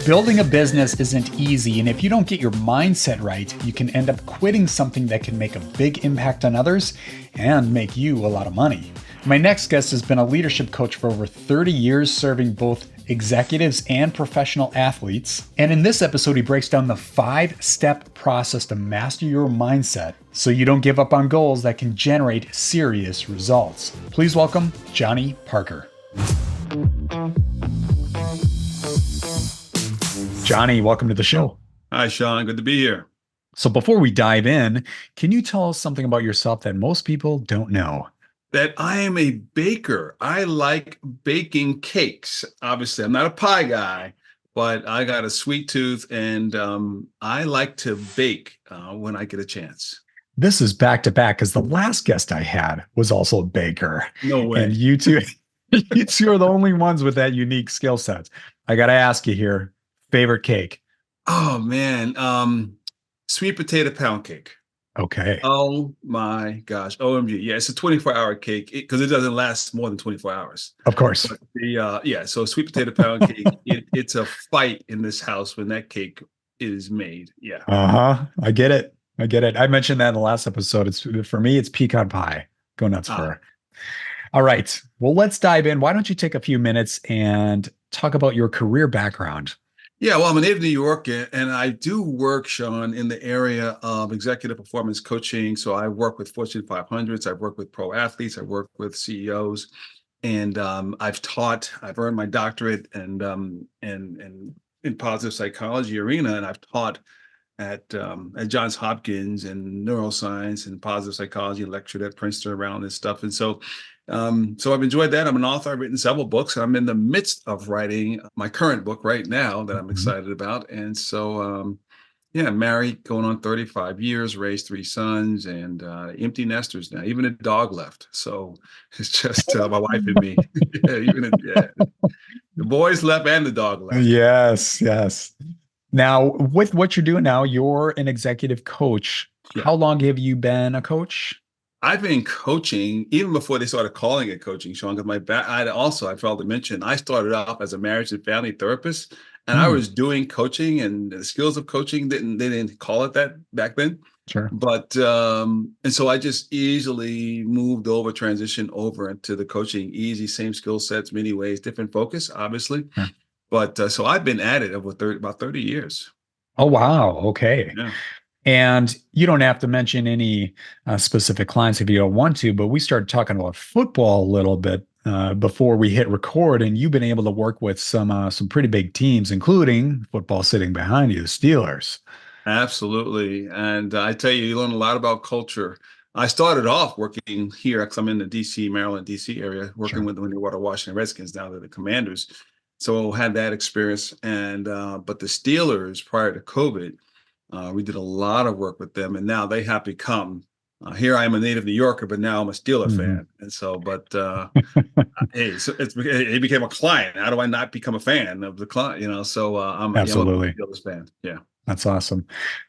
Building a business isn't easy, and if you don't get your mindset right, you can end up quitting something that can make a big impact on others and make you a lot of money. My next guest has been a leadership coach for over 30 years, serving both executives and professional athletes. And in this episode, he breaks down the 5-step process to master your mindset so you don't give up on goals that can generate serious results. Please welcome Jonny Parker. Jonny, welcome to the show. Hi, Sean. Good to be here. So before we dive in, can you tell us something about yourself that most people don't know? That I am a baker. I like baking cakes. Obviously, I'm not a pie guy, but I got a sweet tooth, and I like to bake when I get a chance. This is back to back because the last guest I had was also a baker. No way. And you two are the only ones with that unique skill set. I got to ask you here, favorite cake? Oh, man. Sweet potato pound cake. Okay. Oh my gosh. OMG. Yeah, it's a 24-hour cake because it doesn't last more than 24 hours. Of course. But so sweet potato pound cake, it's a fight in this house when that cake is made. Yeah. I get it. I mentioned that in the last episode. For me, it's pecan pie. Go nuts for her. All right. Well, let's dive in. Why don't you take a few minutes and talk about your career background? Yeah, well, I'm a native New Yorker, and I do work, Sean, in the area of executive performance coaching. So I work with Fortune 500s, I've worked with pro athletes, I've worked with CEOs, and I've earned my doctorate and in positive psychology arena, and I've taught at Johns Hopkins and neuroscience and positive psychology, lectured at Princeton around this stuff, and so I've enjoyed that. I'm an author. I've written several books. I'm in the midst of writing my current book right now that I'm excited about. And so, married, going on 35 years, raised 3 sons, and empty nesters now. Even a dog left. So it's just my wife and me. The boys left and the dog left. Yes. Now, with what you're doing now, you're an executive coach. Yeah. How long have you been a coach? I've been coaching even before they started calling it coaching, Sean, because I failed to mention, I started off as a marriage and family therapist, and I was doing coaching, and the skills of coaching they didn't call it that back then. Sure. But and so I just easily transitioned over into the coaching, same skill sets, many ways, different focus, obviously. Sure. But so I've been at it over about 30 years. Oh, wow. Okay. Yeah. And you don't have to mention any specific clients if you don't want to, but we started talking about football a little bit before we hit record, and you've been able to work with some pretty big teams, including football sitting behind you, the Steelers. Absolutely. And I tell you learn a lot about culture. I started off working here because I'm in the Maryland, DC area, working with the Washington Redskins. Now they're the Commanders. So had that experience. And but the Steelers prior to COVID, we did a lot of work with them, and now they have become. Here I am a native New Yorker, but now I'm a Steeler fan, and so. But hey, so it became a client. How do I not become a fan of the client? So I'm absolutely a Steelers fan. Yeah, that's awesome.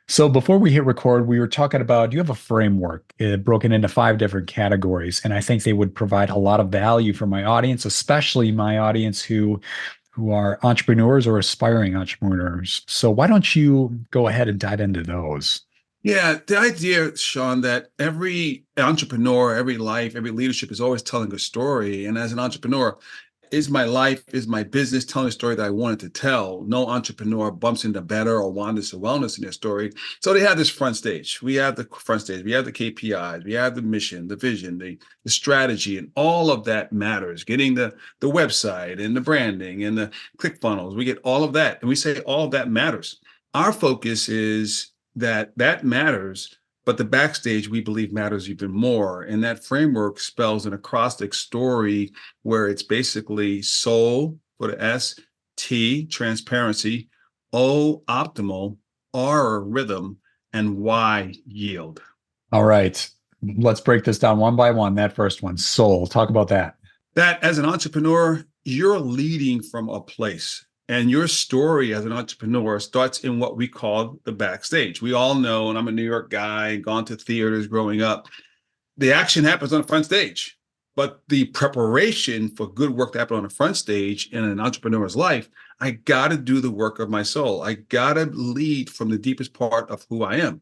So before we hit record, we were talking about you have a framework broken into 5 different categories, and I think they would provide a lot of value for my audience, especially my audience who are entrepreneurs or aspiring entrepreneurs. So why don't you go ahead and dive into those? Yeah, the idea, Sean, that every entrepreneur, every leadership is always telling a story. And as an entrepreneur, is my life, is my business telling a story that I wanted to tell? No entrepreneur bumps into better or wellness in their story. So they have this front stage. We have the front stage. We have the KPIs. We have the mission, the vision, the strategy, and all of that matters. Getting the website and the branding and the ClickFunnels. We get all of that. And we say all of that matters. Our focus is that matters, but the backstage, we believe, matters even more. And that framework spells an acrostic story where it's basically soul for the S, T, transparency, O, optimal, R, rhythm, and Y, yield. All right. Let's break this down one by one. That first one, soul. Talk about that. That as an entrepreneur, you're leading from a place. And your story as an entrepreneur starts in what we call the backstage. We all know, and I'm a New York guy, gone to theaters growing up, the action happens on the front stage. But the preparation for good work to happen on the front stage in an entrepreneur's life, I got to do the work of my soul. I got to lead from the deepest part of who I am.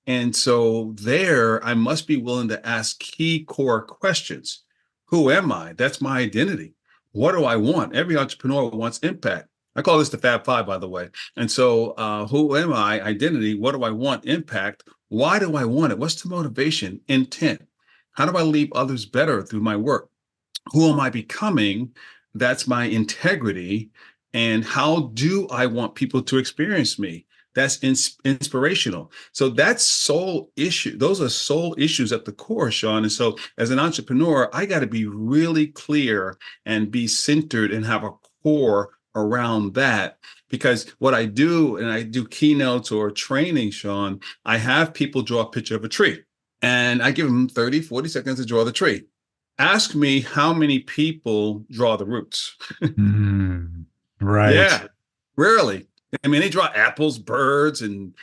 And so there, I must be willing to ask key core questions. Who am I? That's my identity. What do I want? Every entrepreneur wants impact. I call this the Fab Five, by the way. And so, who am I? Identity. What do I want? Impact. Why do I want it? What's the motivation? Intent. How do I leave others better through my work? Who am I becoming? That's my integrity. And how do I want people to experience me? That's inspirational. So that's soul issue. Those are soul issues at the core, Sean. And so as an entrepreneur, I got to be really clear and be centered and have a core around that. Because what I do, and I do keynotes or training, Sean, I have people draw a picture of a tree and I give them 30, 40 seconds to draw the tree. Ask me how many people draw the roots. Right. Yeah, rarely. I mean, they draw apples, birds, and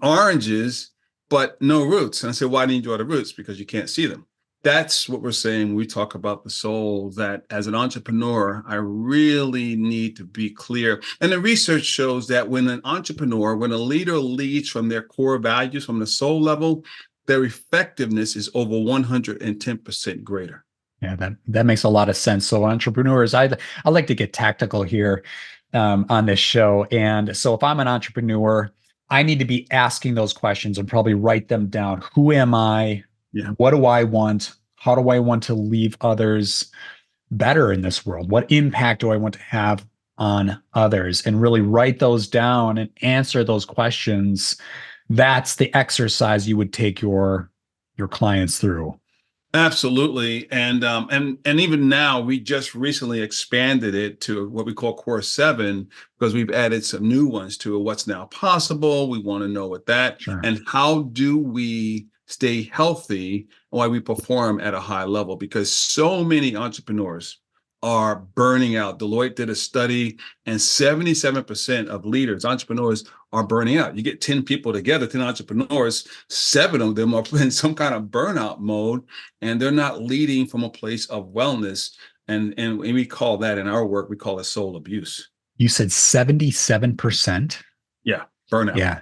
oranges, but no roots. And I say, why didn't you draw the roots? Because you can't see them. That's what we're saying when we talk about the soul, that as an entrepreneur, I really need to be clear. And the research shows that when an entrepreneur, when a leader leads from their core values, from the soul level, their effectiveness is over 110% greater. Yeah, that makes a lot of sense. So entrepreneurs, I like to get tactical here on this show. And so if I'm an entrepreneur, I need to be asking those questions and probably write them down. Who am I? Yeah. What do I want? How do I want to leave others better in this world? What impact do I want to have on others? And really write those down and answer those questions. That's the exercise you would take your clients through. Absolutely. And even now we just recently expanded it to what we call Core 7 because we've added some new ones to it. What's now possible? We want to know what that Sure. and how do we stay healthy while we perform at a high level? Because so many entrepreneurs are burning out. Deloitte did a study, and 77% of leaders, entrepreneurs, are burning out. You get 10 people together, 10 entrepreneurs, 7 of them are in some kind of burnout mode, and they're not leading from a place of wellness. And we call that in our work, we call it soul abuse. You said 77%? Yeah, burnout. Yeah.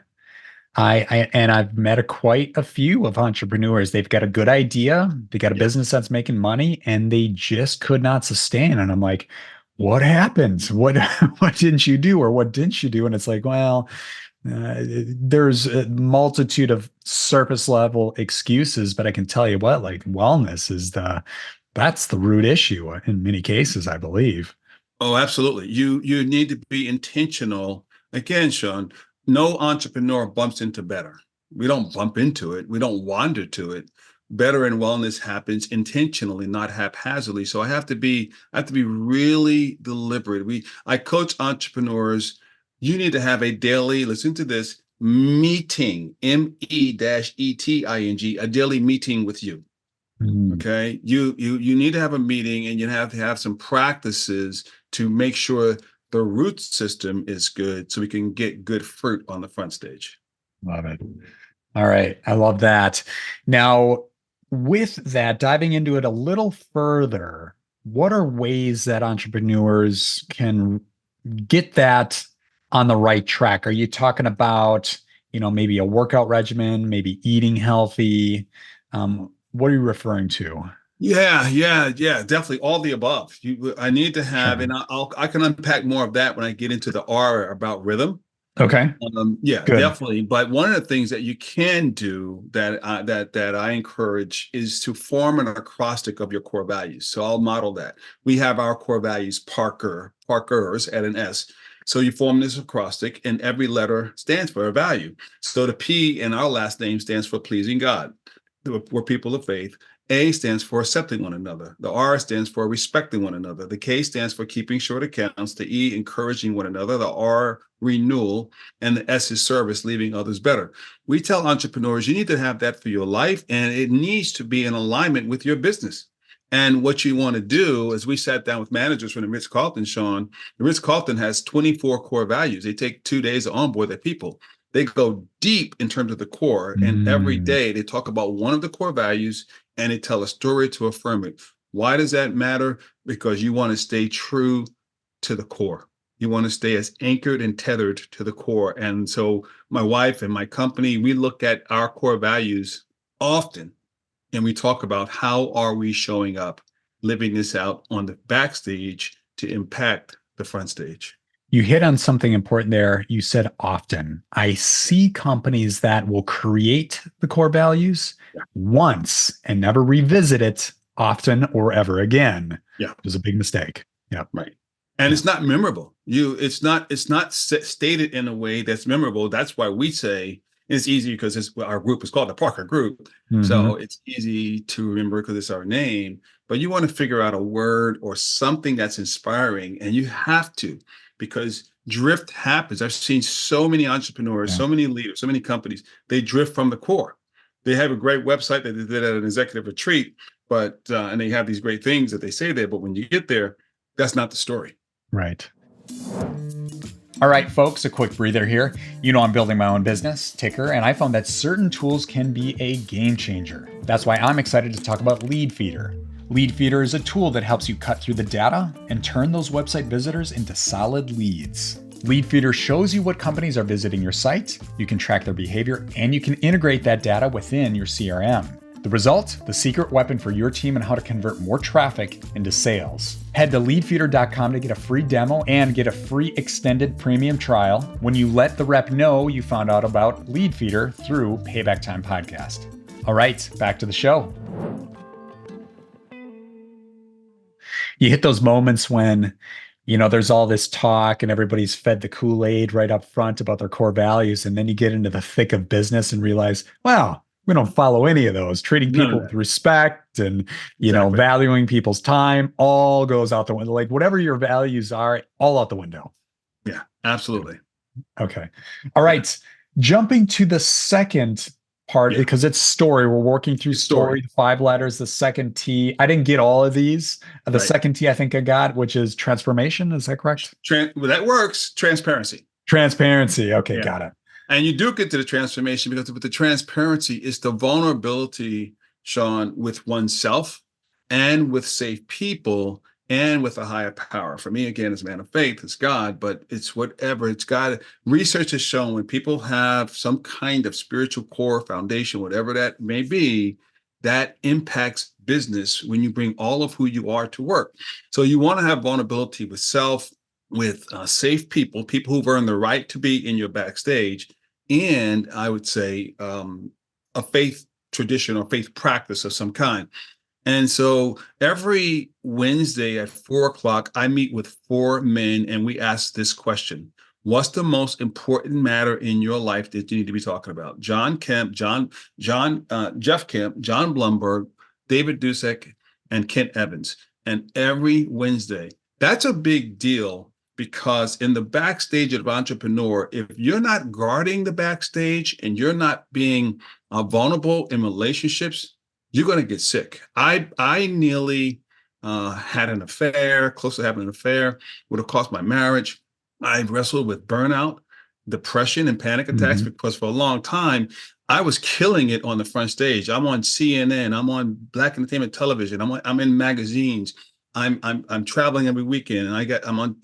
I've met quite a few of entrepreneurs. They've got a good idea, they got a Yeah. business that's making money, and they just could not sustain. And I'm like, what happened? What what didn't you do, or what didn't you do? And it's like, well, there's a multitude of surface level excuses, but I can tell you what, like wellness is that's the root issue in many cases, I believe. Oh, absolutely. You need to be intentional. Again, Sean, no entrepreneur bumps into better. We don't bump into it. We don't wander to it. Better and wellness happens intentionally, not haphazardly. So I have to be really deliberate. I coach entrepreneurs. You need to have a daily, listen to this, meeting, MEETING, a daily meeting with you. Mm, Okay. You need to have a meeting and you have to have some practices to make sure the root system is good so we can get good fruit on the front stage. love it. All right. I love that. Now, with that, diving into it a little further, what are ways that entrepreneurs can get that on the right track? Are you talking about, maybe a workout regimen, maybe eating healthy? What are you referring to? Yeah, definitely all the above. I need to have, Sure. and I can unpack more of that when I get into the R about rhythm. Okay. Yeah, Good. definitely. But one of the things that you can do that I encourage is to form an acrostic of your core values. So I'll model that. We have our core values, Parkers at an S. So you form this acrostic, and every letter stands for a value. So the P in our last name stands for pleasing God. We're people of faith. A stands for accepting one another. The R stands for respecting one another. The K stands for keeping short accounts. The E, encouraging one another. The R, renewal. And the S is service, leaving others better. We tell entrepreneurs you need to have that for your life, and it needs to be in alignment with your business. And what you want to do is we sat down with managers from the Ritz-Carlton, Sean. The Ritz-Carlton has 24 core values. They take 2 days to onboard their people. They go deep in terms of the core, and every Mm, day they talk about one of the core values and they tell a story to affirm it. Why does that matter? Because you want to stay true to the core. You want to stay as anchored and tethered to the core. And so my wife and my company, we look at our core values often, and we talk about how are we showing up, living this out on the backstage to impact the front stage. You hit on something important there. You said often. I see companies that will create the core values Yeah. once and never revisit it often or ever again. Yeah. It was a big mistake. Yeah. Right. And Yeah. it's not memorable. It's not stated in a way that's memorable. That's why we say it's easy, because our group is called the Parker Group. So Mhm. it's easy to remember because it's our name. But you want to figure out a word or something that's inspiring, and you have to, because drift happens. I've seen so many entrepreneurs, Yeah. so many leaders, so many companies, they drift from the core. They have a great website that they did at an executive retreat, but and they have these great things that they say there. But when you get there, that's not the story. Right. All right, folks, a quick breather here. You know, I'm building my own business, TYKR, and I found that certain tools can be a game changer. That's why I'm excited to talk about Leadfeeder. Leadfeeder is a tool that helps you cut through the data and turn those website visitors into solid leads. Leadfeeder shows you what companies are visiting your site, you can track their behavior, and you can integrate that data within your CRM. The result? The secret weapon for your team and how to convert more traffic into sales. Head to leadfeeder.com to get a free demo and get a free extended premium trial when you let the rep know you found out about Leadfeeder through Payback Time Podcast. All right, back to the show. You hit those moments when, there's all this talk and everybody's fed the Kool-Aid right up front about their core values. And then you get into the thick of business and realize, wow, we don't follow any of those. Treating None people of with that. respect and, Exactly. valuing people's time all goes out the window. Like whatever your values are, all out the window. Yeah, absolutely. Okay. All right. Jumping to the second part, Yeah. because it's story. We're working through The story. story, the 5 letters, the second T. I didn't get all of these. The Right. second T I think I got, which is transformation. Is that correct? Well, that works. Transparency. Transparency. Okay, Yeah. got it. And you do get to the transformation, because with the transparency, it's the vulnerability, Sean, with oneself and with safe people and with a higher power. For me, again, as a man of faith, it's God, but it's whatever. It's God. Research has shown when people have some kind of spiritual core foundation, whatever that may be, that impacts business when you bring all of who you are to work. So you want to have vulnerability with self, with safe people, people who've earned the right to be in your backstage, and I would say a faith tradition or faith practice of some kind. And so every Wednesday at 4 o'clock, I meet with 4 men and we ask this question: what's the most important matter in your life that you need to be talking about? John Kemp, Jeff Kemp, John Blumberg, David Dusek, and Kent Evans. And every Wednesday, that's a big deal, because in the backstage of entrepreneur, if you're not guarding the backstage and you're not being vulnerable in relationships, you're going to get sick. I nearly had an affair, close to having an affair, would have cost my marriage. I wrestled with burnout, depression, and panic attacks, Mhm. because for a long time I was killing it on the front stage. I'm on CNN, I'm on Black Entertainment Television, I'm in magazines. I'm traveling every weekend, and I'm on,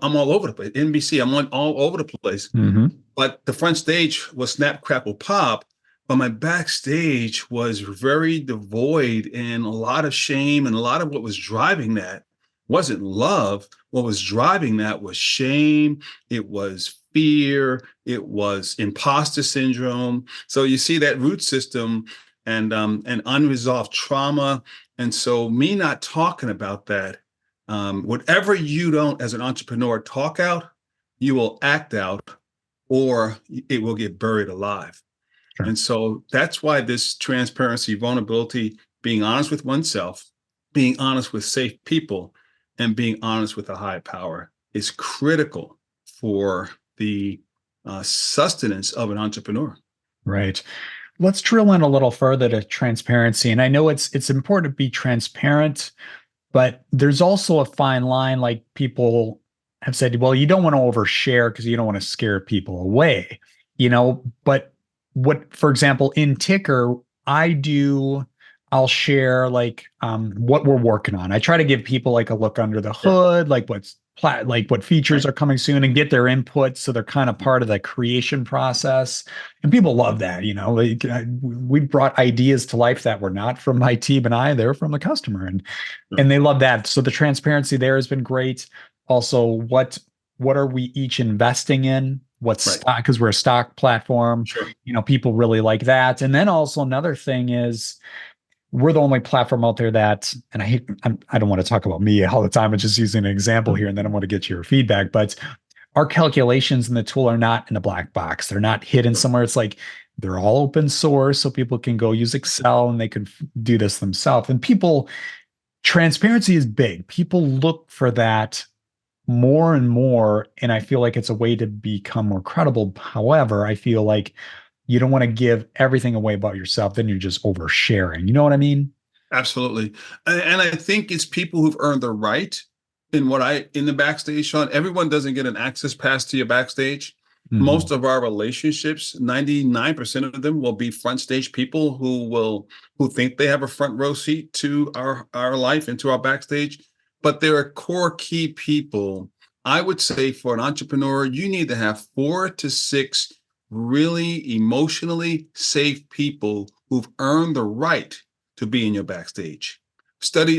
I'm all over the place. NBC, I'm on all over the place. Mhm. But the front stage was snap, crackle, pop. But my backstage was very devoid, and a lot of shame, and a lot of what was driving that wasn't love. What was driving that was shame. It was fear. It was imposter syndrome. So you see that root system, and unresolved trauma. And so me not talking about that, whatever you don't, as an entrepreneur, talk out, you will act out, or it will get buried alive. Sure. And so that's why this transparency, vulnerability, being honest with oneself, being honest with safe people, and being honest with a high power is critical for the sustenance of an entrepreneur. Right. Let's drill in a little further to transparency. And I know it's important to be transparent, but there's also a fine line. Like people have said, well, you don't want to overshare because you don't want to scare people away, But what, for example, in TYKR, I do I'll share like what we're working on. I try to give people like a look under the Sure. hood, like like what features Right. are coming soon and get their input so they're kind of part of the creation process. And people love that, like we brought ideas to life that were not from my team and I, they're from the customer Sure. and they love that. So the transparency there has been great. Also, what are we each investing in? What's Right. stock? Because we're a stock platform. Sure. People really like that. And then also another thing is we're the only platform out there that, and I don't want to talk about me all the time. I'm just using an example here, and then I want to get your feedback. But our calculations in the tool are not in a black box. They're not hidden Sure. somewhere. It's like they're all open source, so people can go use Excel and they can do this themselves. And transparency is big. People look for that more and more, and I feel like it's a way to become more credible. However, I feel like you don't want to give everything away about yourself, then you're just oversharing. You know what I mean? Absolutely. And I think it's people who've earned the right in the backstage, Sean. Everyone doesn't get an access pass to your backstage. Most Mhm. of our relationships, 99% of them will be front stage people who think they have a front row seat to our life and to our backstage. But there are core key people. I would say for an entrepreneur, you need to have 4 to 6 really emotionally safe people who've earned the right to be in your backstage.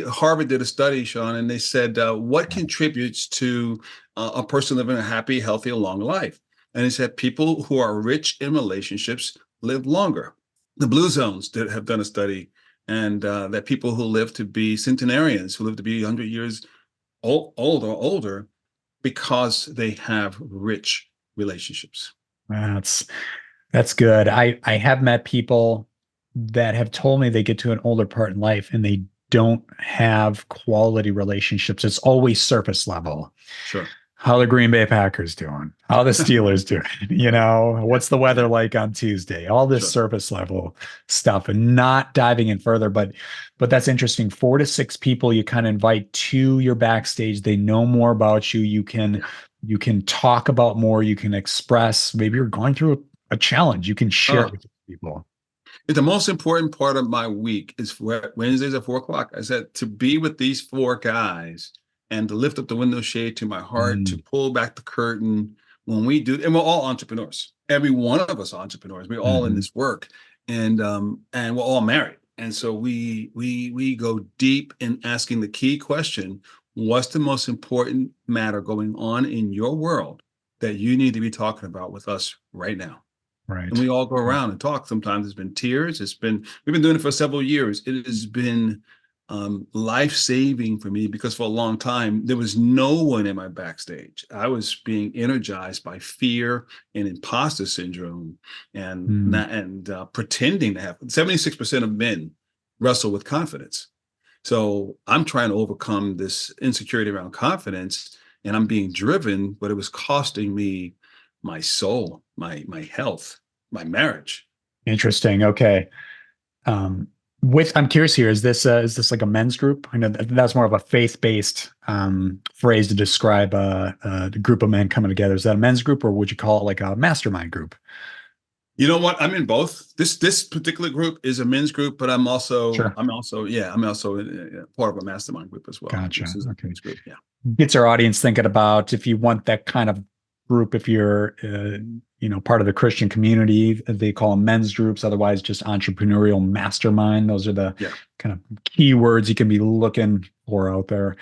Harvard did a study, Sean, and they said what contributes to a person living a happy, healthy, long life. And he said people who are rich in relationships live longer. The Blue Zones have done a study, and that people who live to be centenarians, who live to be 100 years older, because they have rich relationships. That's that's good. I have met people that have told me they get to an older part in life and they don't have quality relationships. It's always surface level. Sure. How the Green Bay Packers doing? How the Steelers doing? Yeah. What's the weather Yeah. like on Tuesday? All this Sure. surface level stuff and not diving in further. But that's interesting. 4 to 6 people you kind of invite to your backstage. They know more about you. Yeah. You can talk about more. You can express. Maybe you're going through a challenge. You can share it Oh, with people. the most important part of my week is Wednesdays at 4 o'clock. I said to be with these 4 guys and to lift up the window shade to my heart, to Mm, pull back the curtain when we do, and we're all entrepreneurs. Every one of us entrepreneurs. We're all in mhm. this work, and we're all married. And so we go deep in asking the key question: what's the most important matter going on in your world that you need to be talking about with us right now? And Right. we all go around and talk. Sometimes it's been tears. We've been doing it for several years. It has been life saving for me because for a long time there was no one in my backstage. I was being energized by fear and imposter syndrome, Mm. pretending to have. 76% of men wrestle with confidence. So I'm trying to overcome this insecurity around confidence, and I'm being driven, but it was costing me my soul, my health, my marriage. Interesting. Okay. Um, with I'm curious here, is this like a men's group? I know that's more of a faith-based phrase to describe a group of men coming together. Is that a men's group, or would you call it like a mastermind group? You know what? I'm in both. This particular group is a men's group, but Sure. I'm also part of a mastermind group as well. Gotcha. This is a Okay. men's group. Yeah. Gets our audience thinking about if you want that kind of group, if you're part of the Christian community, they call them men's groups, otherwise just entrepreneurial mastermind. Those are the Yeah. kind of keywords you can be looking for out there.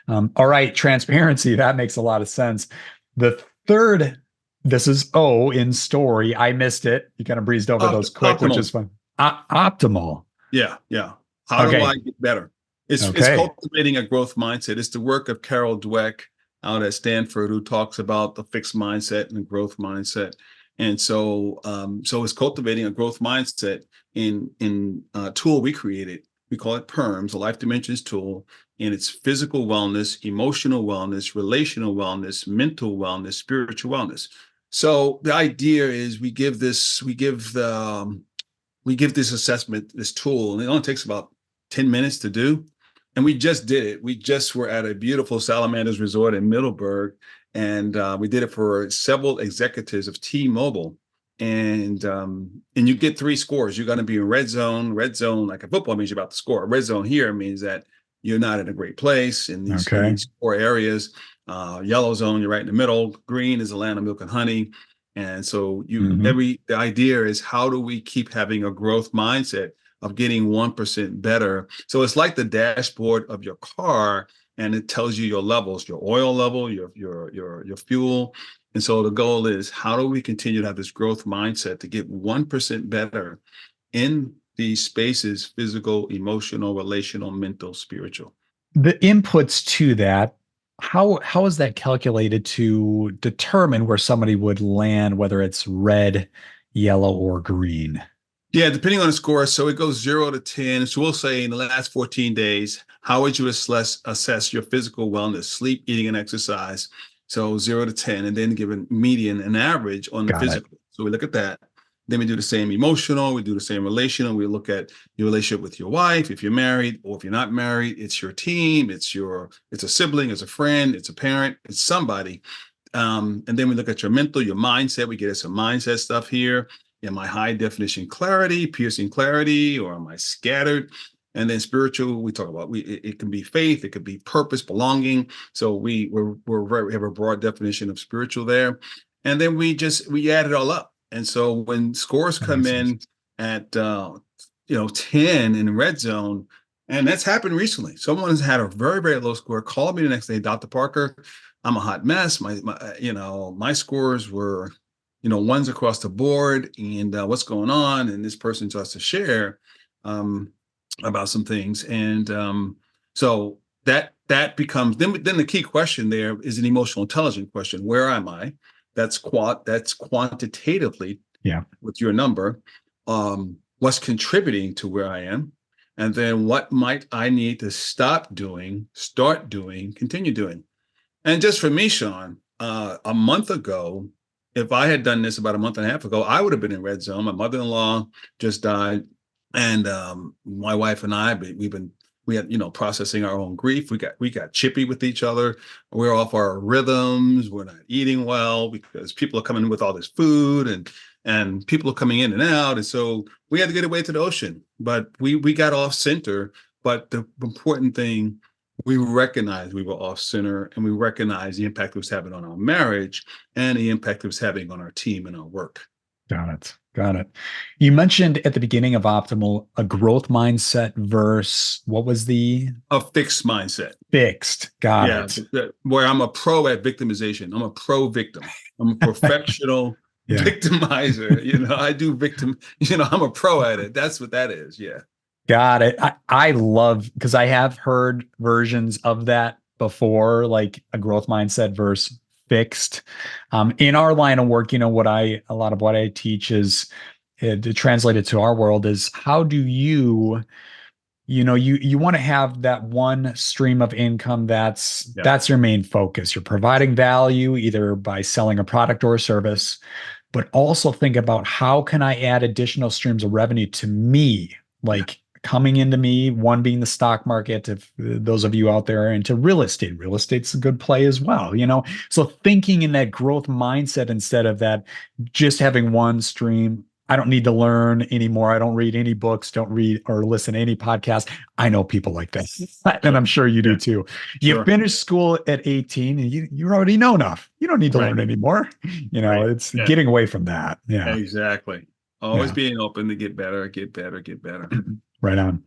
All right, transparency, that makes a lot of sense. The third, this is O in story. I missed it. You kind of breezed over those quick, which Optimal. is fun. Optimal. Yeah, yeah. How do I Okay. get better? It's Okay. cultivating a growth mindset. It's the work of Carol Dweck out at Stanford, who talks about the fixed mindset and the growth mindset. And so it's cultivating a growth mindset in a tool we created. We call it PERMS, a Life Dimensions tool, and it's physical wellness, emotional wellness, relational wellness, mental wellness, spiritual wellness. So the idea is we give this assessment, this tool, and it only takes about 10 minutes to do. And we just did it. We just were at a beautiful Salamanders resort in Middleburg, and we did it for several executives of T-Mobile. and you get three scores. You're going to be in red zone. Red zone, like a football, means you're about to score. Red zone here means that you're not in a great place in Okay. these four areas. Yellow zone, you're right in the middle. Green is the land of milk and honey. And so Hmm. the idea is, how do we keep having a growth mindset of getting 1% better? So it's like the dashboard of your car, and it tells you your levels, your oil level, your fuel. And so the goal is, how do we continue to have this growth mindset to get 1% better in these spaces: physical, emotional, relational, mental, spiritual? The inputs to that, how is that calculated to determine where somebody would land, whether it's red, yellow, or green? Yeah, depending on the score. So it goes 0 to 10. So we'll say, in the last 14 days, how would you assess your physical wellness, sleep, eating, and exercise? So 0 to 10, and then give a median, an average on the Got it. physical. So we look at that. Then we do the same emotional, we do the same relational. We look at your relationship with your wife, if you're married, or if you're not married, it's your team, it's a sibling, it's a friend, it's a parent, it's somebody. And then we look at your mental, your mindset. We get some mindset stuff here. Am I high definition clarity, piercing clarity, or am I scattered? And then spiritual, we talk about, it can be faith, it could be purpose, belonging. So we have a broad definition of spiritual there. And then we add it all up. And so when scores That come makes sense. in at 10 in the red zone, and that's happened recently. Someone has had a very, very low score, called me the next day, Dr. Parker, I'm a hot mess. My scores were, ones across the board, and what's going on? And this person starts to share um, about some things, and so that becomes, then the key question there is an emotional intelligence question. Where am I? That's quantitatively Yeah. with your number. What's contributing to where I am? And then what might I need to stop doing, start doing, continue doing? And just for me, Sean, a month ago, if I had done this about a month and a half ago, I would have been in red zone. My mother-in-law just died, and my wife and I, we had, processing our own grief. We got chippy with each other. We're off our rhythms. We're not eating well because people are coming with all this food, and people are coming in and out, and so we had to get away to the ocean. But we got off center. But the important thing, we recognized we were off center, and we recognized the impact it was having on our marriage and the impact it was having on our team and our work. Got it. Got it. You mentioned at the beginning of Optimal a growth mindset versus what was the A fixed mindset. fixed? Got Yeah, it. where I'm a pro at victimization. I'm a pro victim. I'm a professional Yeah. victimizer. I do victim, I'm a pro at it. That's what that is. Yeah. Got it. I love because I have heard versions of that before, like a growth mindset versus fixed. In our line of work, a lot of what I teach is to translate it to our world is how do you want to have that one stream of income Yeah. that's your main focus. You're providing value either by selling a product or a service, but also think about how can I add additional streams of revenue to me, Yeah. like coming into me, one being the stock market, if those of you out there are into real estate. Real estate's a good play as well. So thinking in that growth mindset instead of that just having one stream. I don't need to learn anymore. I don't read any books, don't read or listen to any podcast. I know people like that. And Sure. I'm sure you do Yeah. too. You Sure. finish school at 18 and you already know enough. You don't need to Right. learn anymore. Right. It's Yeah. getting away from that. Yeah. Exactly. Always Yeah. being open to get better, get better, get better. Right on.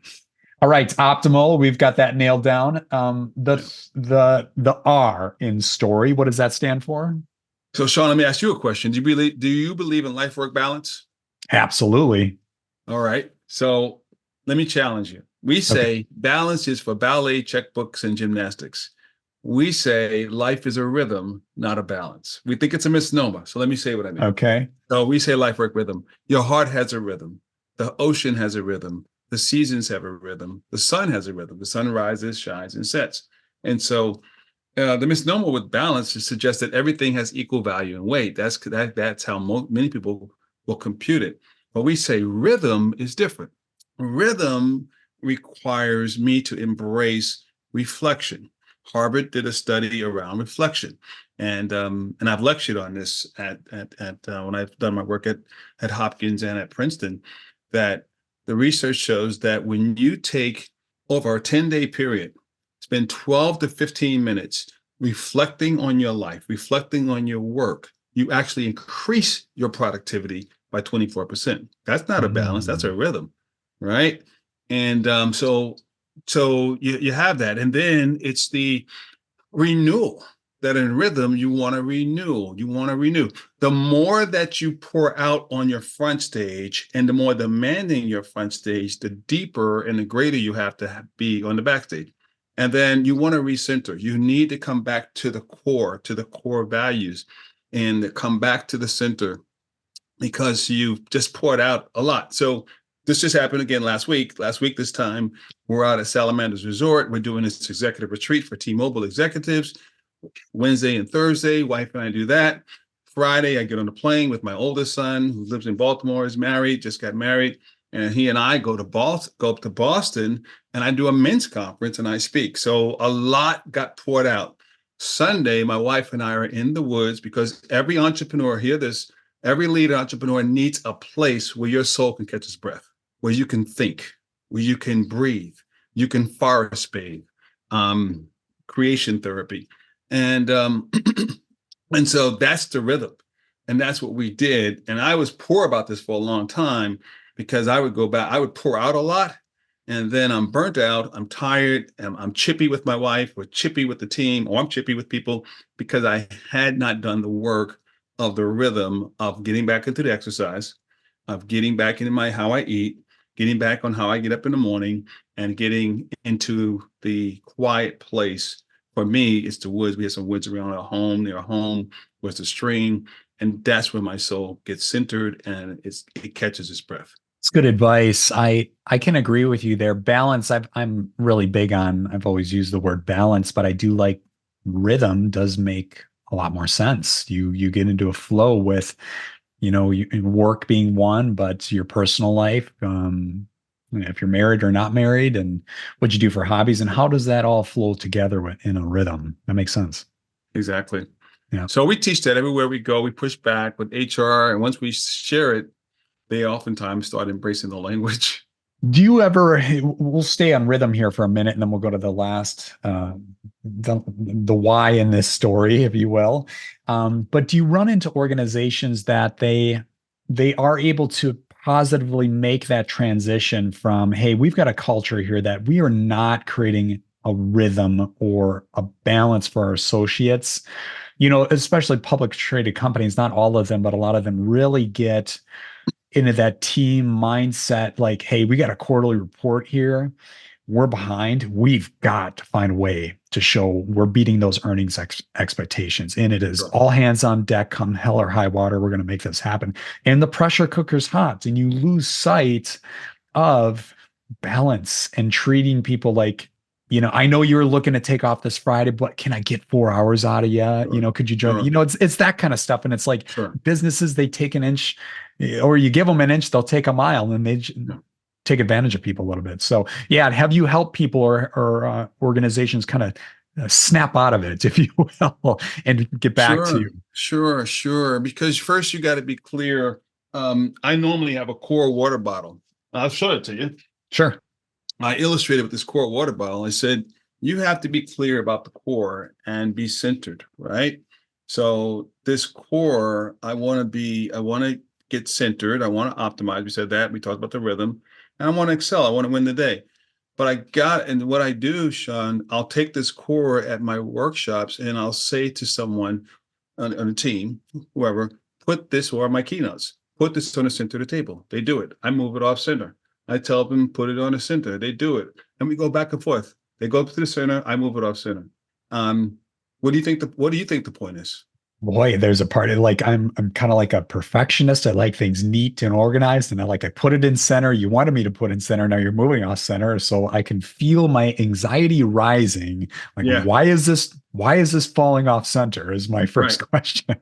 All right, optimal. We've got that nailed down. Yeah. The R in story. What does that stand for? So, Sean, let me ask you a question. Do you believe in life work balance? Absolutely. All right. So let me challenge you. We Okay. say balance is for ballet, checkbooks, and gymnastics. We say life is a rhythm, not a balance. We think it's a misnomer. So let me say what I mean. Okay. So we say life work rhythm. Your heart has a rhythm. The ocean has a rhythm. The seasons have a rhythm. The sun has a rhythm. The sun rises, shines, and sets. And so the misnomer with balance is suggest that everything has equal value and weight. That's how many people will compute it. But we say rhythm is different. Rhythm requires me to embrace reflection, Harvard did a study around reflection, and I've lectured on this at when I've done my work at Hopkins and at Princeton, that the research shows that when you take over a 10-day period, spend 12 to 15 minutes reflecting on your life, reflecting on your work, you actually increase your productivity by 24%. That's not a balance, that's a rhythm, right? And so you have that. And then it's the renewal, that in rhythm, you want to renew. You want to renew. The more that you pour out on your front stage and the more demanding your front stage, the deeper and the greater you have to be on the backstage. And then you want to recenter. You need to come back to the core values, and come back to the center, because you've just poured out a lot. So this just happened again last week. Last week, this time, we're out at Salamander's Resort. We're doing this executive retreat for T-Mobile executives. Wednesday and Thursday, wife and I do that. Friday, I get on the plane with my oldest son, who lives in Baltimore, is married, just got married. And he and I go up to Boston, and I do a men's conference and I speak. So a lot got poured out. Sunday, my wife and I are in the woods, because every entrepreneur, hear this, every leader entrepreneur needs a place where your soul can catch its breath, where you can think, where you can breathe, you can forest bathe, creation therapy. And and so that's the rhythm. And that's what we did. And I was poor about this for a long time, because I would go back, I would pour out a lot, and then I'm burnt out, I'm tired, I'm chippy with my wife, or chippy with the team, or I'm chippy with people, because I had not done the work of the rhythm of getting back into the exercise, of getting back into my how I eat, getting back on how I get up in the morning, and getting into the quiet place. For me, it's the woods. We have some woods around our home, near our home, where's the stream. And that's where my soul gets centered, and it catches its breath. It's good advice. I can agree with you there. Balance, I'm really big on, I've always used the word balance, but I do like rhythm does make a lot more sense. You get into a flow with, work being one, but your personal life, if you're married or not married, and what you do for hobbies, and how does that all flow together in a rhythm? That makes sense. Exactly. Yeah. So we teach that everywhere we go. We push back with HR, and once we share it, they oftentimes start embracing the language. Do you ever, we'll stay on rhythm here for a minute, and then we'll go to the last, the why in this story, if you will. But do you run into organizations that they are able to positively make that transition from, hey, we've got a culture here that we are not creating a rhythm or a balance for our associates, especially public traded companies, not all of them, but a lot of them really get into that team mindset, like, hey, we got a quarterly report here. We're behind. We've got to find a way to show we're beating those earnings expectations. And it is all hands on deck, come hell or high water. We're going to make this happen. And the pressure cooker's hot, and you lose sight of balance and treating people like, I know you're looking to take off this Friday, but can I get 4 hours out of you? Sure. Could you join? Sure. It's that kind of stuff. And it's like Sure. businesses, they take an inch, or you give them an inch, they'll take a mile, and they take advantage of people a little bit. So yeah, have you helped people or organizations kind of snap out of it, if you will, and get back to you? Sure. Because first you got to be clear. I normally have a core water bottle. I'll show it to you. Sure. I illustrated with this core water bottle. I said, you have to be clear about the core and be centered, right? So this core, I want to get centered. I want to optimize. We said that. We talked about the rhythm. And I want to excel. I want to win the day. But and what I do, Sean, I'll take this core at my workshops, and I'll say to someone on a team, whoever, put this, or my keynotes, put this on the center of the table. They do it. I move it off center. I tell them, put it on the center. They do it. And we go back and forth. They go up to the center. I move it off center. What do you think the point is? Boy, there's a part of, like, I'm kind of like a perfectionist. I like things neat and organized, and I put it in center. You wanted me to put in center. Now you're moving off center. So I can feel my anxiety rising. Like, why is this falling off center is my first question.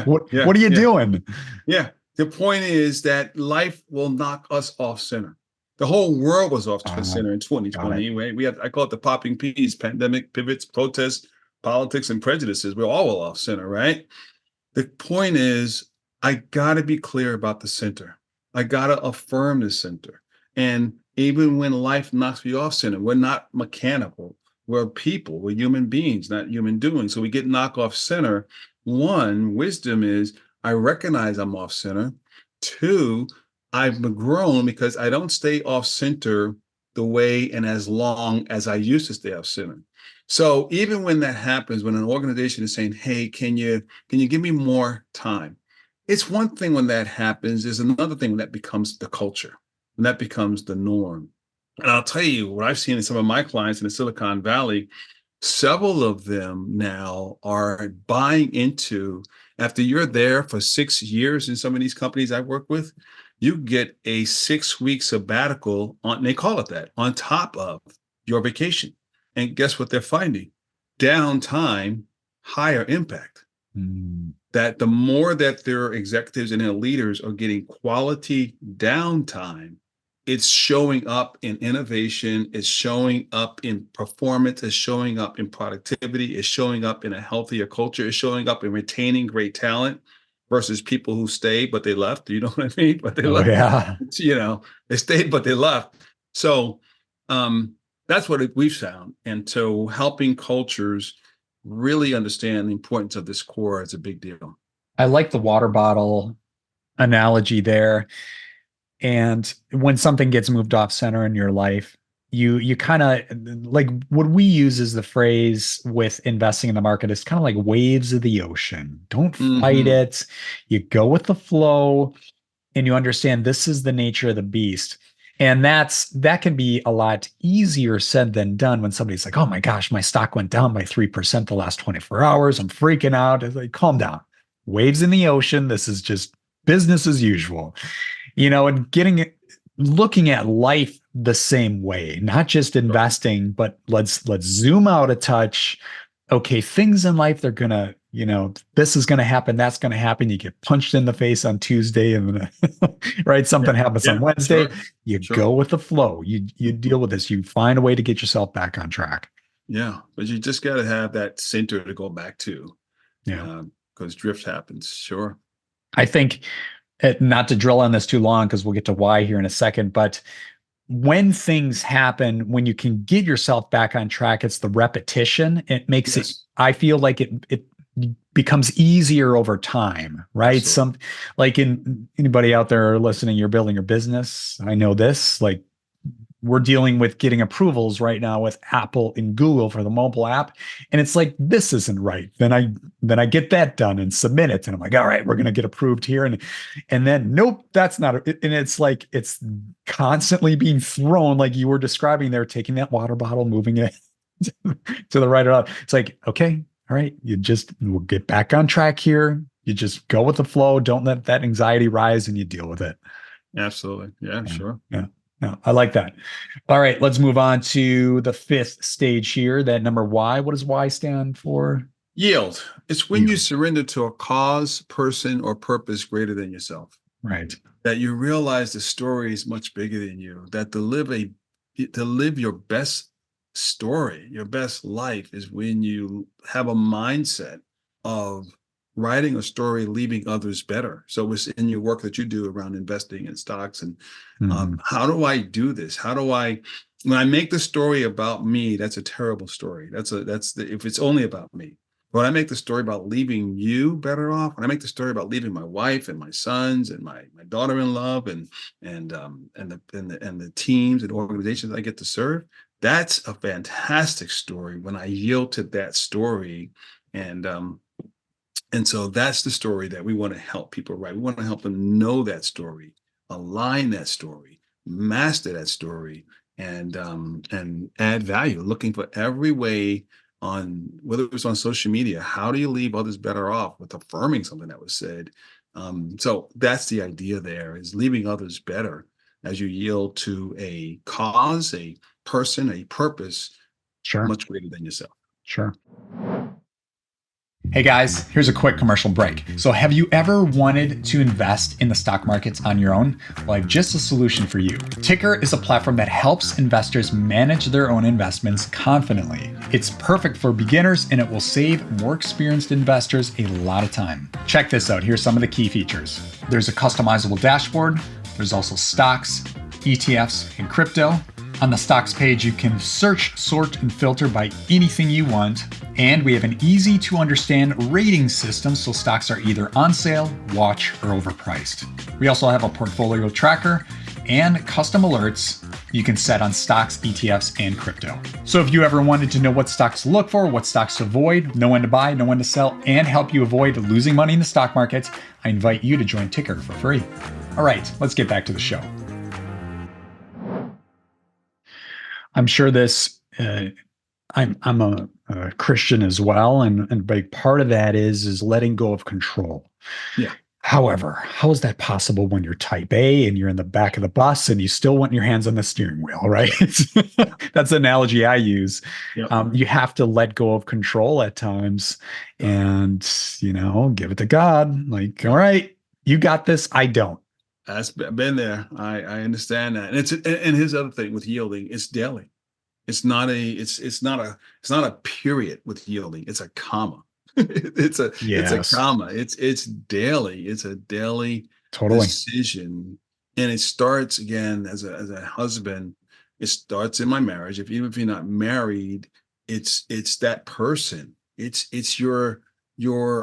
What are you doing? Yeah. The point is that life will knock us off center. The whole world was off Uh, center in got it. 2020. We had, I call it the popping peas: pandemic, pivots, protests, politics, and prejudices. We're all off center, right? The point is, I got to be clear about the center. I got to affirm the center. And even when life knocks me off center, we're not mechanical. We're people. We're human beings, not human doing. So we get knocked off center. One, wisdom is I recognize I'm off center. Two, I've grown because I don't stay off center the way and as long as I used to stay off center. So even when that happens, when an organization is saying, "Hey, can you give me more time?" It's one thing when that happens. There's another thing when that becomes the culture, and that becomes the norm. And I'll tell you what I've seen in some of my clients in the Silicon Valley. Several of them now are buying into, after you're there for 6 years in some of these companies I work with, you get a 6 week sabbatical on, they call it that, on top of your vacation. And guess what they're finding? Downtime, higher impact. Mm. That the more that their executives and their leaders are getting quality downtime, it's showing up in innovation, it's showing up in performance, it's showing up in productivity, it's showing up in a healthier culture, it's showing up in retaining great talent versus people who stayed but they left. You know what I mean? But they Oh left. yeah. They stayed but they left. So that's what we've found. And so helping cultures really understand the importance of this core is a big deal. I like the water bottle analogy there. And when something gets moved off center in your life, you kind of like what we use as the phrase with investing in the market is kind of like waves of the ocean. Don't fight Mm-hmm. it. You go with the flow and you understand this is the nature of the beast. And that can be a lot easier said than done when somebody's like, "Oh my gosh, my stock went down by 3% the last 24 hours. I'm freaking out." It's like, calm down. Waves in the ocean. This is just business as usual. And looking at life the same way, not just investing, but let's zoom out a touch. Okay, things in life, they're gonna, this is gonna happen, that's gonna happen. You get punched in the face on Tuesday, and right, Yeah. something happens on Yeah. Wednesday. Sure. You Sure. go with the flow. You deal with this. You find a way to get yourself back on track. Yeah. But you just got to have that center to go back to, Yeah. because drift happens. Sure. I think, not to drill on this too long because we'll get to why here in a second, but when things happen, when you can get yourself back on track, it's the repetition. It makes it, Yes. I feel like it becomes easier over time, right? Absolutely. Like in anybody out there listening, you're building your business. I know this, like we're dealing with getting approvals right now with Apple and Google for the mobile app. And it's like, this isn't right. Then I get that done and submit it. And I'm like, all right, we're going to get approved here. And then, nope, that's not, and it's like, it's constantly being thrown, like you were describing there, taking that water bottle, moving it to the right or left. It's like, okay, all right, we'll get back on track here. You just go with the flow. Don't let that anxiety rise and you deal with it. Absolutely. Yeah. Yeah. Sure. Yeah. Yeah. I like that. All right. Let's move on to the fifth stage here. That number Y. What does Y stand for? Yield. It's when you Yield. surrender to a cause, person, or purpose greater than yourself. Right. That you realize the story is much bigger than you. That to live your best story, your best life is when you have a mindset of writing a story, leaving others better. So it's in your work that you do around investing in stocks and Mhm. how do I do this? How do I when I make the story about me, that's a terrible story. If it's only about me. When I make the story about leaving you better off, when I make the story about leaving my wife and my sons and my daughter in love and the teams and organizations I get to serve, that's a fantastic story when I yield to that story. And and so that's the story that we want to help people write. We want to help them know that story, align that story, master that story, and add value. Looking for every way on whether it's on social media, how do you leave others better off with affirming something that was said? So that's the idea there is leaving others better as you yield to a cause, a person, a purpose Sure. much greater than yourself. Sure. Hey guys, here's a quick commercial break. So, have you ever wanted to invest in the stock markets on your own? Well, I have just a solution for you. TYKR is a platform that helps investors manage their own investments confidently. It's perfect for beginners and it will save more experienced investors a lot of time. Check this out. Here's some of the key features. There's a customizable dashboard. There's also stocks, ETFs, and crypto. On the stocks page, you can search, sort, and filter by anything you want. And we have an easy to understand rating system, so stocks are either on sale, watch, or overpriced. We also have a portfolio tracker and custom alerts you can set on stocks, ETFs, and crypto. So if you ever wanted to know what stocks to look for, what stocks to avoid, know when to buy, know when to sell, and help you avoid losing money in the stock market, I invite you to join TYKR for free. All right, let's get back to the show. I'm sure this, I'm a Christian as well, and a big part of that is letting go of control. Yeah. However, how is that possible when you're type A and you're in the back of the bus and you still want your hands on the steering wheel, right? That's the analogy I use. Yep. You have to let go of control at times and, give it to God. Like, all right, you got this. I don't. I've been there. I understand that. And here's the other thing with yielding, it's daily. It's not a period with yielding. It's a comma. It's a Yes, comma. It's daily. It's a daily totally. decision. And it starts again as a husband, it starts in my marriage. Even if you're not married, it's that person. It's your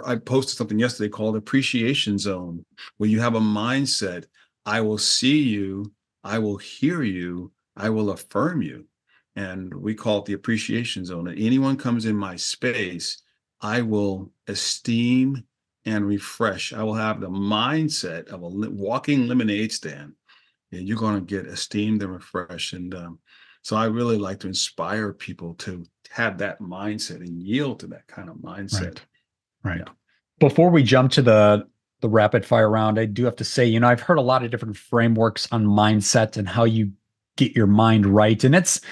I posted something yesterday called appreciation zone, where you have a mindset. I will see you, I will hear you, I will affirm you. And we call it the appreciation zone. And anyone comes in my space, I will esteem and refresh. I will have the mindset of a walking lemonade stand, and you're going to get esteemed and refreshed. And so I really like to inspire people to have that mindset and yield to that kind of mindset. Right. Yeah. Before we jump to the rapid fire round, I do have to say, I've heard a lot of different frameworks on mindset and how you get your mind right, and it's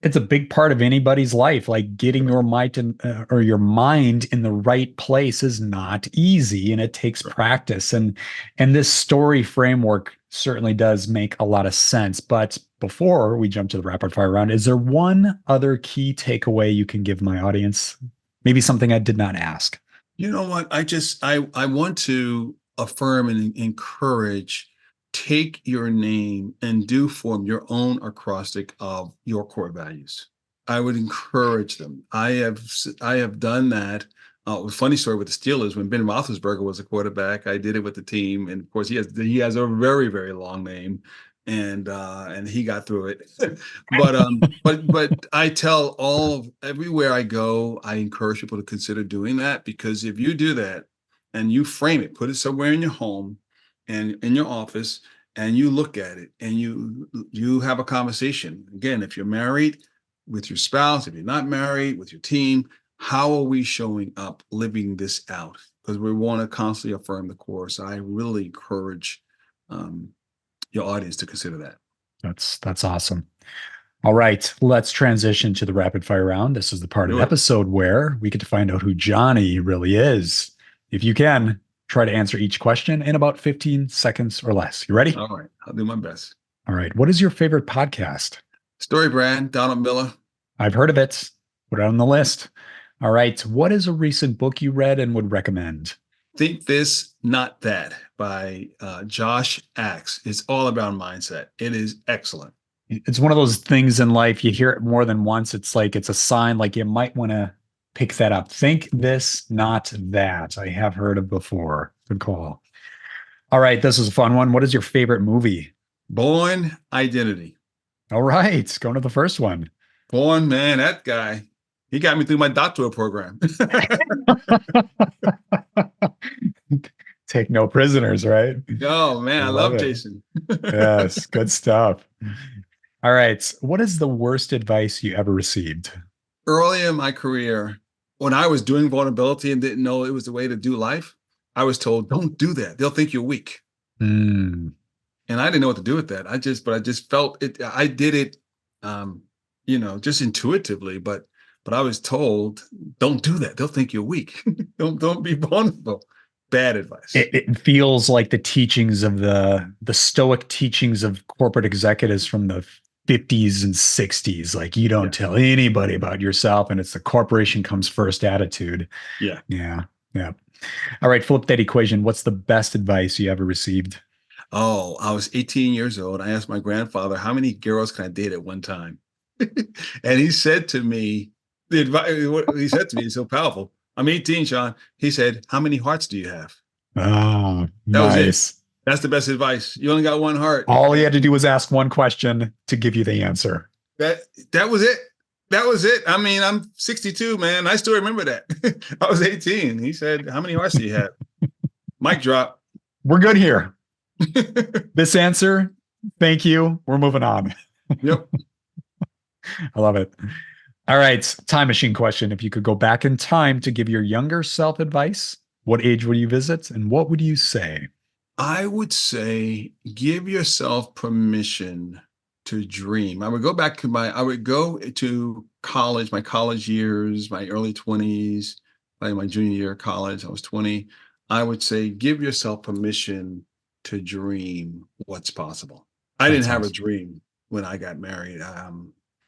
a big part of anybody's life. Like getting your mind or your mind in the right place is not easy, and it takes practice. And this story framework certainly does make a lot of sense. But before we jump to the rapid fire round, is there one other key takeaway you can give my audience? Maybe something I did not ask. You know what? I want to affirm and encourage, take your name and do form your own acrostic of your core values. I would encourage them. I have done that. A funny story with the Steelers, when Ben Roethlisberger was a quarterback, I did it with the team, and of course he has a very, very long name, and he got through it. but I tell everywhere I go, I encourage people to consider doing that, because if you do that and you frame it, put it somewhere in your home and in your office, and you look at it and you have a conversation. Again, if you're married, with your spouse, if you're not married, with your team, how are we showing up, living this out? Because we want to constantly affirm the core. So I really encourage your audience to consider that. That's awesome. All right, let's transition to the rapid fire round. This is the part of the episode where we get to find out who Jonny really is. If you can, try to answer each question in about 15 seconds or less. You ready? All right, I'll do my best. All right. What is your favorite podcast? Story Brand, Donald Miller. I've heard of it. Put it on the list. All right. What is a recent book you read and would recommend? Think This, Not That by Josh Axe. It's all about mindset. It is excellent. It's one of those things in life, you hear it more than once. It's like it's a sign, like you might want to pick that up. Think This, Not That. I have heard of before. Good call. All right. This is a fun one. What is your favorite movie? Born Identity. All right. Going to the first one. Born, man, that guy. He got me through my doctoral program. Take no prisoners, right? Oh, man, I love it. Jason. Yes, good stuff. All right. What is the worst advice you ever received? Early in my career, when I was doing vulnerability and didn't know it was the way to do life, I was told, don't do that. They'll think you're weak. Mm. And I didn't know what to do with that. I just felt it. I did it, just intuitively. But But I was told, don't do that. They'll think you're weak. Don't be vulnerable. Bad advice. It feels like the teachings of the stoic teachings of corporate executives from the 50s and 60s. Like, you don't Yeah. tell anybody about yourself, and it's the corporation comes first attitude. Yeah. Yeah. Yeah. All right, flip that equation. What's the best advice you ever received? Oh, I was 18 years old. I asked my grandfather, how many girls can I date at one time? And he said to me, the advice, what he said to me is so powerful. I'm 18, Sean. He said, how many hearts do you have? Oh, That was it. nice. That's the best advice. You only got one heart. All he had to do was ask one question to give you the answer. That that was it. That was it. I mean, I'm 62, man. I still remember that. I was 18. He said, how many hearts do you have? Mic drop. We're good here. This answer, thank you. We're moving on. Yep. I love it. All right, time machine question. If you could go back in time to give your younger self advice, what age would you visit and what would you say? I would say give yourself permission to dream. I would go back to I would go to college, my college years, my early 20s, like my junior year of college, I was 20. I would say give yourself permission to dream what's possible. I didn't That's have a awesome. dream when I got married.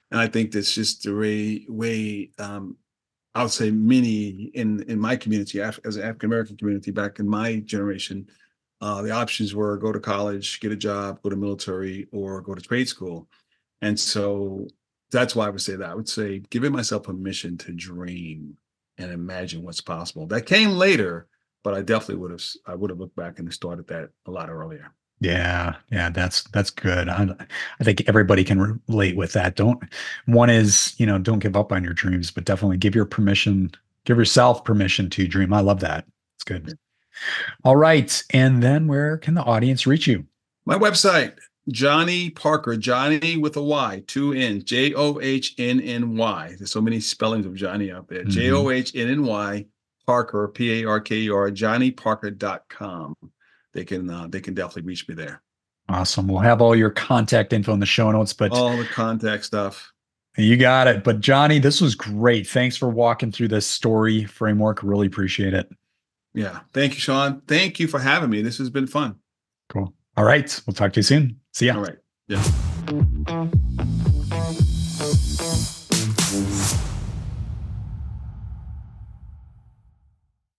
And I think that's just the way I would say many in my community, as an African American community back in my generation, the options were go to college, get a job, go to military, or go to trade school. And so that's why I would say that. I would say giving myself permission to dream and imagine what's possible. That came later, but I would have looked back and started that a lot earlier. Yeah, yeah, that's good. I think everybody can relate with that. Don't one is, don't give up on your dreams, but definitely give yourself permission to dream. I love that. It's good. All right. And then where can the audience reach you? My website, Jonny Parker, Johnny with a Y, two N's, Johnnny. There's so many spellings of Johnny out there. Mhm. Johnnny, Parker, Parker, JohnnyParker.com. They can definitely reach me there. Awesome. We'll have all your contact info in the show notes, but All the contact stuff. you got it. But Johnny, this was great. Thanks for walking through this story framework. Really appreciate it. Yeah. Thank you, Sean. Thank you for having me. This has been fun. Cool. All right. We'll talk to you soon. See ya. All right. Yeah.